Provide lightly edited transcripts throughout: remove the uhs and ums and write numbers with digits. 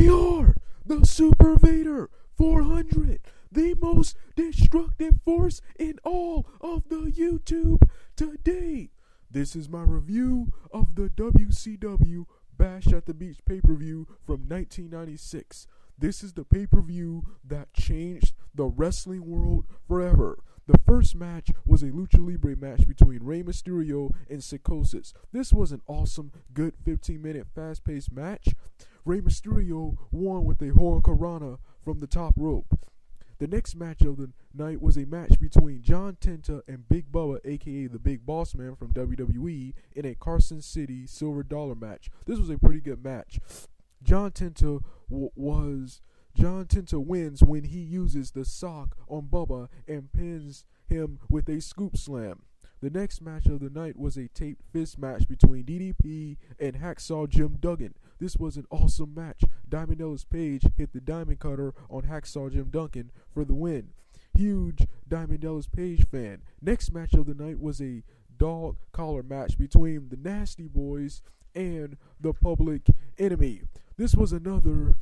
We are the Supervader400, the most destructive force in all of the YouTube today. This is my review of the WCW Bash at the Beach pay-per-view from 1996. This is the pay-per-view that changed the wrestling world forever. The first match was a Lucha Libre match between Rey Mysterio and Psychosis. This was an awesome, good 15-minute fast-paced match. Rey Mysterio won with a Hurricanrana from the top rope. The next match of the night was a match between John Tenta and Big Bubba, aka the Big Boss Man from WWE, in a Carson City Silver Dollar match. This was a pretty good match. John Tenta wins when he uses the sock on Bubba and pins him with a scoop slam. The next match of the night was a taped fist match between DDP and Hacksaw Jim Duggan. This was an awesome match. Diamond Dallas Page hit the Diamond Cutter on Hacksaw Jim Duggan for the win. Huge Diamond Dallas Page fan. Next match of the night was a dog collar match between the Nasty Boys and the Public Enemy. This was another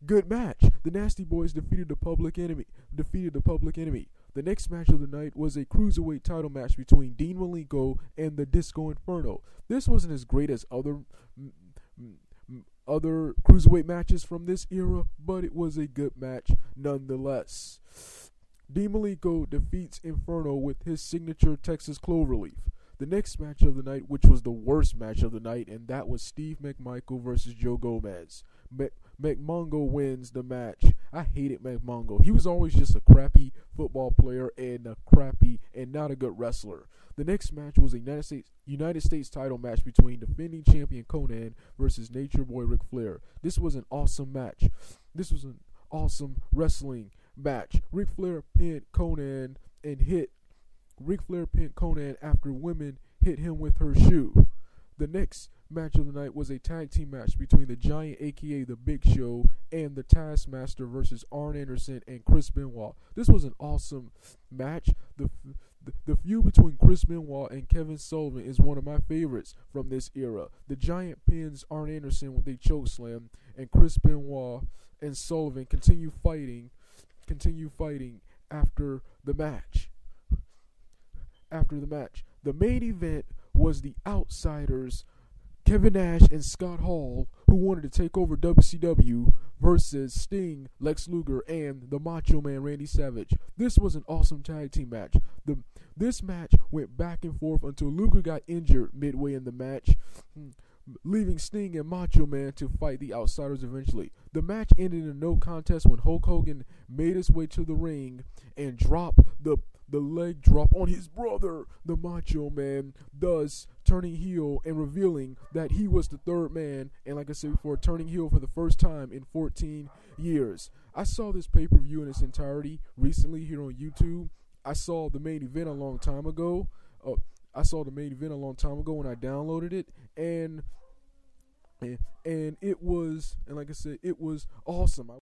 good match. The Nasty Boys defeated the Public Enemy. The next match of the night was a cruiserweight title match between Dean Malenko and the Disco Inferno. This wasn't as great as other cruiserweight matches from this era, but it was a good match nonetheless. Dean Malenko defeats Inferno with his signature Texas Cloverleaf. The next match of the night, which was the worst match of the night, and that was Steve McMichael versus Joe Gomez. McMongo wins the match. I hated McMongo. He was always just a crappy football player and not a good wrestler. The next match was a United States title match between defending champion Conan versus Nature Boy Ric Flair. This was an awesome match. This was an awesome wrestling match. Ric Flair pinned Conan after women hit him with her shoe. The next match of the night was a tag team match between the Giant, aka the Big Show, and the Taskmaster versus Arn Anderson and Chris Benoit. This was an awesome match. The feud between Chris Benoit and Kevin Sullivan is one of my favorites from this era. The Giant pins Arn Anderson with a chokeslam, and Chris Benoit and Sullivan continue fighting after the match. The main event was the Outsiders, Kevin Nash and Scott Hall, who wanted to take over WCW, versus Sting, Lex Luger, and the Macho Man Randy Savage. This was an awesome tag team match. This match went back and forth until Luger got injured midway in the match, leaving Sting and Macho Man to fight the Outsiders eventually. The match ended in a no contest when Hulk Hogan made his way to the ring and dropped the leg drop on his brother, the Macho Man, thus turning heel and revealing that he was the third man, and like I said before, turning heel for the first time in 14 years. I saw this pay-per-view in its entirety recently here on YouTube. I saw the main event a long time ago. When I downloaded it, and it was awesome.